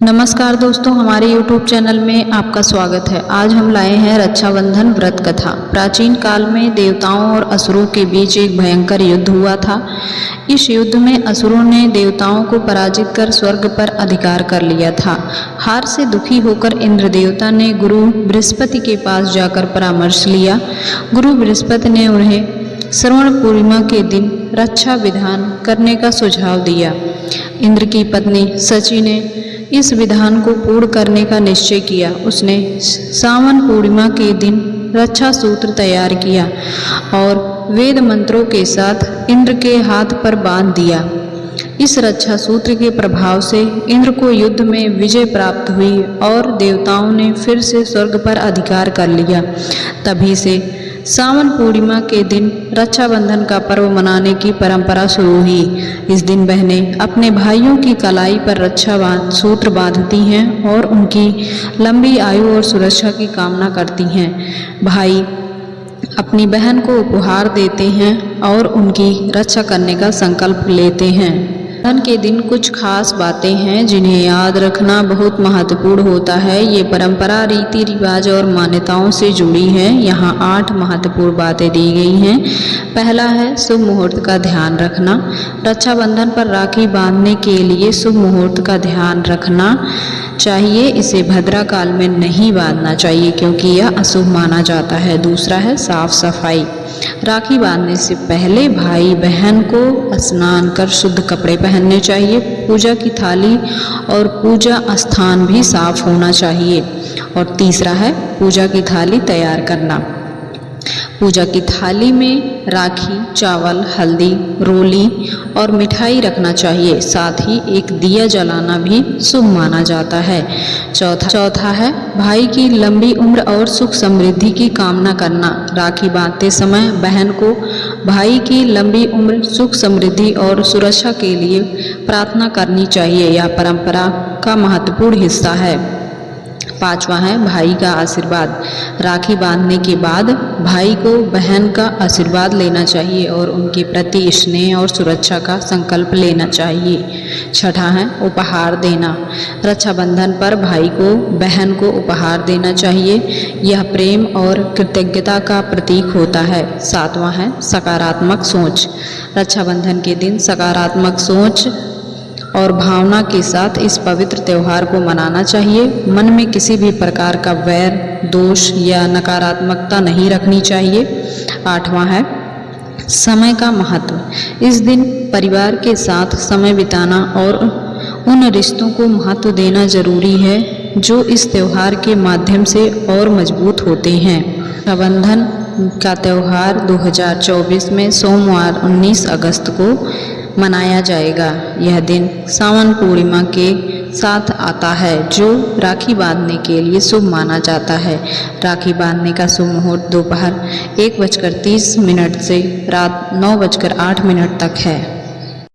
नमस्कार दोस्तों, हमारे YouTube चैनल में आपका स्वागत है। आज हम लाए हैं रक्षाबंधन व्रत कथा। प्राचीन काल में देवताओं और असुरों के बीच एक भयंकर युद्ध हुआ था। इस युद्ध में असुरों ने देवताओं को पराजित कर स्वर्ग पर अधिकार कर लिया था। हार से दुखी होकर इंद्र देवता ने गुरु बृहस्पति के पास जाकर परामर्श लिया। गुरु बृहस्पति ने उन्हें श्रवण पूर्णिमा के दिन रक्षा विधान करने का सुझाव दिया। इंद्र की पत्नी शची ने इस विधान को पूर्ण करने का निश्चय किया। उसने सावन पूर्णिमा के दिन रक्षा सूत्र तैयार किया और वेद मंत्रों के साथ इंद्र के हाथ पर बांध दिया। इस रक्षा सूत्र के प्रभाव से इंद्र को युद्ध में विजय प्राप्त हुई और देवताओं ने फिर से स्वर्ग पर अधिकार कर लिया। तभी से सावन पूर्णिमा के दिन रक्षाबंधन का पर्व मनाने की परंपरा शुरू हुई। इस दिन बहनें अपने भाइयों की कलाई पर रक्षा सूत्र बांधती हैं और उनकी लंबी आयु और सुरक्षा की कामना करती हैं। भाई अपनी बहन को उपहार देते हैं और उनकी रक्षा करने का संकल्प लेते हैं। रक्षाबंधन के दिन कुछ खास बातें हैं जिन्हें याद रखना बहुत महत्वपूर्ण होता है। ये परंपरा, रीति रिवाज और मान्यताओं से जुड़ी है। यहाँ 8 महत्वपूर्ण बातें दी गई हैं। पहला है शुभ मुहूर्त का ध्यान रखना। रक्षाबंधन पर राखी बांधने के लिए शुभ मुहूर्त का ध्यान रखना चाहिए। इसे भद्रा काल में नहीं बांधना चाहिए क्योंकि यह अशुभ माना जाता है। दूसरा है साफ सफाई। राखी बांधने से पहले भाई बहन को स्नान कर शुद्ध कपड़े पहनने चाहिए। पूजा की थाली और पूजा स्थान भी साफ होना चाहिए। और तीसरा है पूजा की थाली तैयार करना। पूजा की थाली में राखी, चावल, हल्दी, रोली और मिठाई रखना चाहिए। साथ ही एक दिया जलाना भी शुभ माना जाता है। चौथा है भाई की लंबी उम्र और सुख समृद्धि की कामना करना। राखी बांधते समय बहन को भाई की लंबी उम्र, सुख समृद्धि और सुरक्षा के लिए प्रार्थना करनी चाहिए। यह परंपरा का महत्वपूर्ण हिस्सा है। पांचवा है भाई का आशीर्वाद। राखी बांधने के बाद भाई को बहन का आशीर्वाद लेना चाहिए और उनके प्रति स्नेह और सुरक्षा का संकल्प लेना चाहिए। छठा है उपहार देना। रक्षाबंधन पर भाई को बहन को उपहार देना चाहिए। यह प्रेम और कृतज्ञता का प्रतीक होता है। सातवां है सकारात्मक सोच। रक्षाबंधन के दिन सकारात्मक सोच और भावना के साथ इस पवित्र त्यौहार को मनाना चाहिए। मन में किसी भी प्रकार का वैर, दोष या नकारात्मकता नहीं रखनी चाहिए। आठवां है समय का महत्व। इस दिन परिवार के साथ समय बिताना और उन रिश्तों को महत्व देना जरूरी है जो इस त्यौहार के माध्यम से और मजबूत होते हैं। रक्षाबंधन का त्यौहार 2024 में सोमवार 19 अगस्त को मनाया जाएगा। यह दिन सावन पूर्णिमा के साथ आता है जो राखी बांधने के लिए शुभ माना जाता है। राखी बांधने का शुभ मुहूर्त दोपहर 1:30 से रात 9:08 तक है।